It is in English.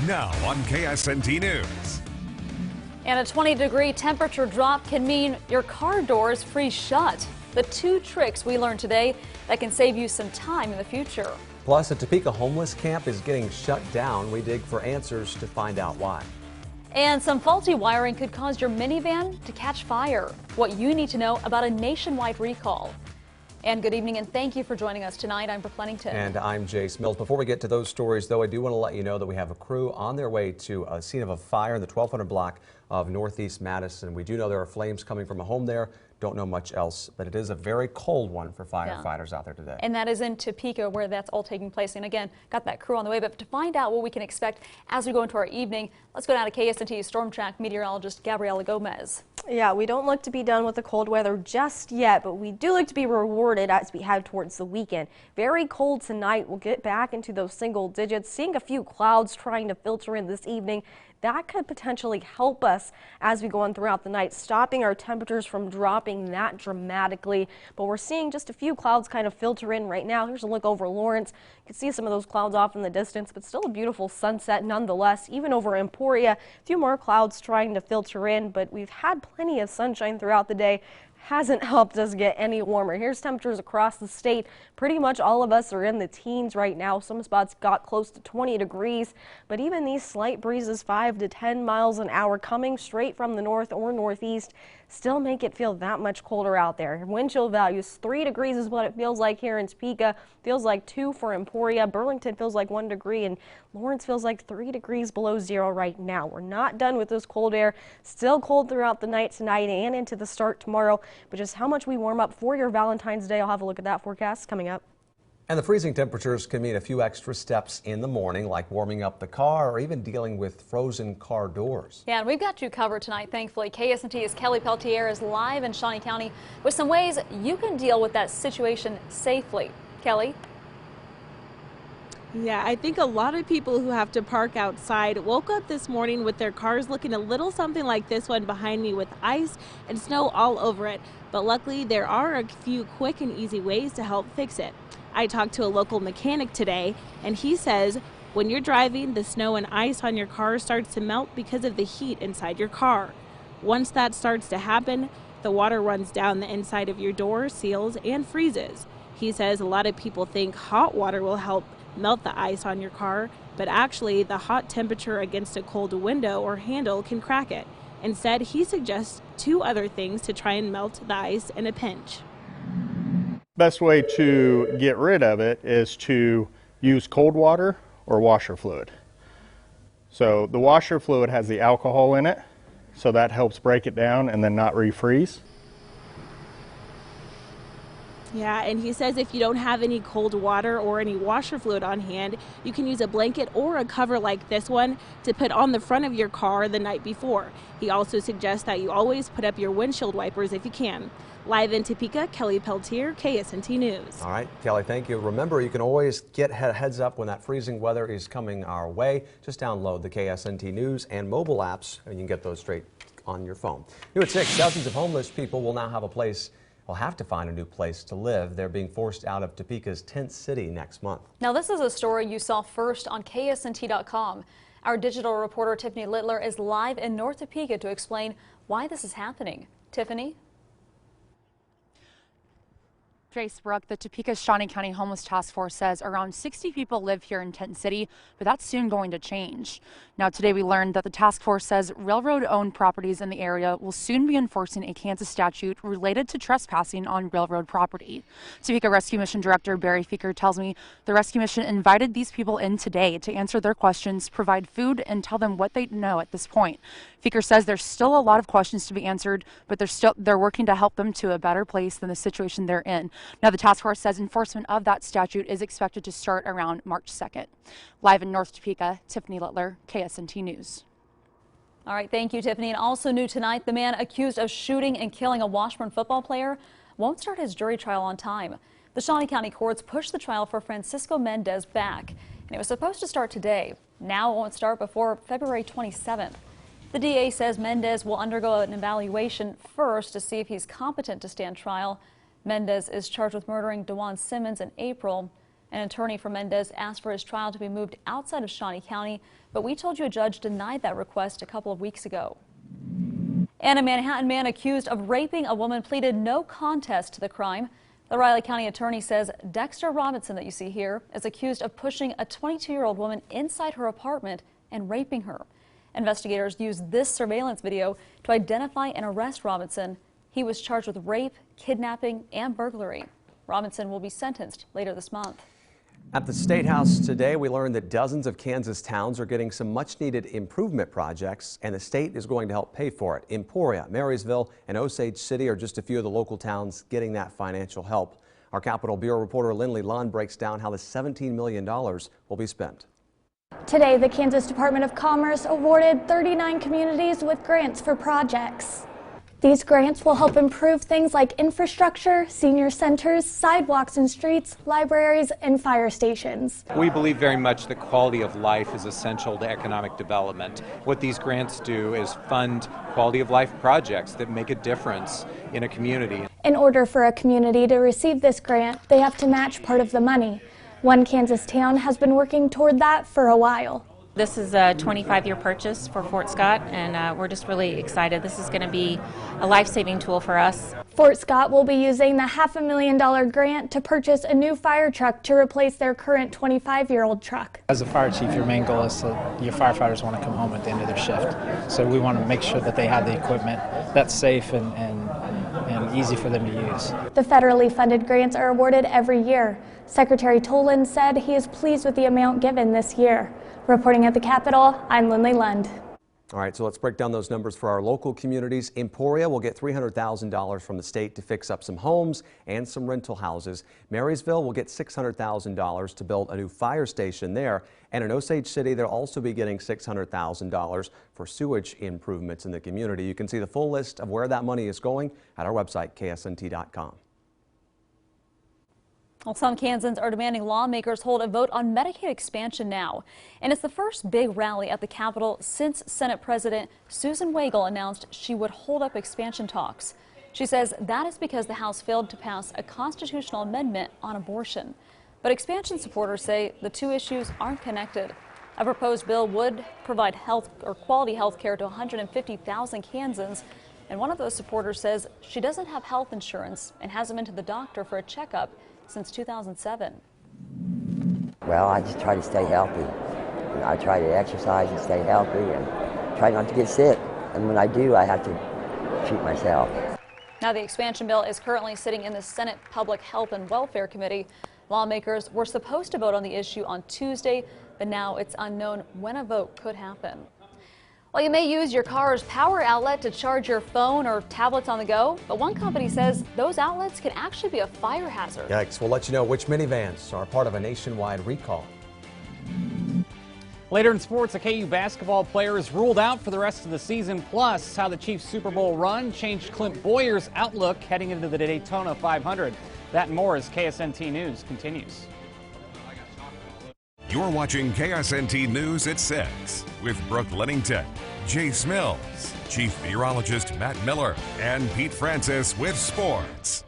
Now on KSNT News. And a 20-degree temperature drop can mean your car doors freeze shut. The 2 tricks we learned today that can save you some time in the future. Plus, a Topeka homeless camp is getting shut down. We dig for answers to find out why. And some faulty wiring could cause your minivan to catch fire. What you need to know about a nationwide recall. And good evening, and thank you for joining us tonight. I'm Brooke Pennington. And I'm Jace Mills. Before we get to those stories, though, I do want to let you know that we have a crew on their way to a scene of a fire in the 1200 block of Northeast Madison. We do know there are flames coming from a home there. Don't know much else, but it is a very cold one for firefighters out there today. And that is in Topeka, where that's all taking place. And again, got that crew on the way. But to find out what we can expect as we go into our evening, let's go down to KSNT Storm Track meteorologist Gabriela Gomez. Yeah, we don't look to be done with the cold weather just yet, but we do look to be rewarded as we head towards the weekend. Very cold tonight. We'll get back into those single digits, seeing a few clouds trying to filter in this evening. That could potentially help us as we go on throughout the night, stopping our temperatures from dropping that dramatically. But we're seeing just a few clouds kind of filter in right now. Here's a look over Lawrence. You can see some of those clouds off in the distance, but still a beautiful sunset nonetheless. Even over Emporia, a few more clouds trying to filter in, but we've had plenty of sunshine throughout the day. Hasn't helped us get any warmer. Here's temperatures across the state. Pretty much all of us are in the teens right now. Some spots got close to 20 degrees, but even these slight breezes 5 to 10 miles an hour coming straight from the north or northeast still make it feel that much colder out there. Wind chill values 3 degrees is what it feels like here in Topeka. Feels like 2 for Emporia. Burlington feels like 1 degree, and Lawrence feels like 3 degrees below zero right now. We're not done with this cold air. Still cold throughout the night tonight and into the start tomorrow. But just how much we warm up for your Valentine's Day, I'll have a look at that forecast coming up. And the freezing temperatures can mean a few extra steps in the morning, like warming up the car or even dealing with frozen car doors. Yeah, and we've got you covered tonight, thankfully. KSNT's Kelly Peltier is live in Shawnee County with some ways you can deal with that situation safely. Kelly? Yeah, I think a lot of people who have to park outside woke up this morning with their cars looking a little something like this one behind me, with ice and snow all over it. But luckily, there are a few quick and easy ways to help fix it. I talked to a local mechanic today, and he says when you're driving, the snow and ice on your car starts to melt because of the heat inside your car. Once that starts to happen, the water runs down the inside of your door, seals, and freezes. He says a lot of people think hot water will help melt the ice on your car, but actually the hot temperature against a cold window or handle can crack it. Instead, he suggests 2 other things to try and melt the ice in a pinch. Best way to get rid of it is to use cold water or washer fluid. So the washer fluid has the alcohol in it, so that helps break it down and then not refreeze. Yeah, and he says if you don't have any cold water or any washer fluid on hand, you can use a blanket or a cover like this one to put on the front of your car the night before. He also suggests that you always put up your windshield wipers if you can. Live in Topeka, Kelly Peltier, KSNT News. All right, Kelly, thank you. Remember, you can always get heads up when that freezing weather is coming our way. Just download the KSNT News and mobile apps, and you can get those straight on your phone. New at 6, dozens of homeless people will now have a place. Will have to find a new place to live. They're being forced out of Topeka's tent city next month. Now, this is a story you saw first on KSNT.com. Our digital reporter Tiffany Littler is live in North Topeka to explain why this is happening. Tiffany? Jace, Brooke, the Topeka Shawnee County Homeless Task Force says around 60 people live here in Tent City, but that's soon going to change. Now, today we learned that the task force says railroad-owned properties in the area will soon be enforcing a Kansas statute related to trespassing on railroad property. Topeka Rescue Mission Director Barry Feeker tells me the rescue mission invited these people in today to answer their questions, provide food, and tell them what they know at this point. Feeker says there's still a lot of questions to be answered, but they're working to help them to a better place than the situation they're in. Now, the task force says enforcement of that statute is expected to start around March 2nd. Live in North Topeka, Tiffany Littler, KSNT News. All right, thank you, Tiffany. And also new tonight, the man accused of shooting and killing a Washburn football player won't start his jury trial on time. The Shawnee County courts pushed the trial for Francisco Mendez back, and it was supposed to start today. Now it won't start before February 27th. The DA says Mendez will undergo an evaluation first to see if he's competent to stand trial. Mendez is charged with murdering DeJuan Simmons in April. An attorney for Mendez asked for his trial to be moved outside of Shawnee County, but we told you a judge denied that request a couple of weeks ago. And a Manhattan man accused of raping a woman pleaded no contest to the crime. The Riley County attorney says Dexter Robinson, that you see here, is accused of pushing a 22-year-old woman inside her apartment and raping her. Investigators used this surveillance video to identify and arrest Robinson. He was charged with rape, kidnapping, and burglary. Robinson will be sentenced later this month. At the State House today, we learned that dozens of Kansas towns are getting some much-needed improvement projects, and the state is going to help pay for it. Emporia, Marysville, and Osage City are just a few of the local towns getting that financial help. Our Capitol Bureau reporter Lindley Lund breaks down how the $17 million will be spent. Today, the Kansas Department of Commerce awarded 39 communities with grants for projects. These grants will help improve things like infrastructure, senior centers, sidewalks and streets, libraries, and fire stations. We believe very much that quality of life is essential to economic development. What these grants do is fund quality of life projects that make a difference in a community. In order for a community to receive this grant, they have to match part of the money. One Kansas town has been working toward that for a while. This is a 25-year purchase for Fort Scott, and we're just really excited. This is going to be a life-saving tool for us. Fort Scott will be using the $500,000 grant to purchase a new fire truck to replace their current 25-year-old truck. As a fire chief, your main goal is that your firefighters want to come home at the end of their shift. So we want to make sure that they have the equipment that's safe and easy for them to use. The federally funded grants are awarded every year. Secretary Toland said he is pleased with the amount given this year. Reporting at the Capitol, I'm Lindley Lund. All right, so let's break down those numbers for our local communities. Emporia will get $300,000 from the state to fix up some homes and some rental houses. Marysville will get $600,000 to build a new fire station there. And in Osage City, they'll also be getting $600,000 for sewage improvements in the community. You can see the full list of where that money is going at our website, ksnt.com. Well, some Kansans are demanding lawmakers hold a vote on Medicaid expansion now. And it's the first big rally at the Capitol since Senate President Susan Wagle announced she would hold up expansion talks. She says that is because the House failed to pass a constitutional amendment on abortion. But expansion supporters say the two issues aren't connected. A proposed bill would provide quality health care to 150,000 Kansans. And one of those supporters says she doesn't have health insurance and hasn't been to the doctor for a checkup since 2007. Well, I just try to stay healthy. I try to exercise and stay healthy and try not to get sick. And when I do, I have to treat myself. Now, the expansion bill is currently sitting in the Senate Public Health and Welfare Committee. Lawmakers were supposed to vote on the issue on Tuesday, but now it's unknown when a vote could happen. Well, you may use your car's power outlet to charge your phone or tablets on the go, but one company says those outlets can actually be a fire hazard. Yikes. We'll let you know which minivans are part of a nationwide recall. Later in sports, a KU basketball player is ruled out for the rest of the season, plus how the Chiefs' Super Bowl run changed Clint Boyer's outlook heading into the Daytona 500. That and more as KSNT News continues. You're watching KSNT News at 6 with Brooke Lennington, Jay Smills, Chief Meteorologist Matt Miller, and Pete Francis with sports.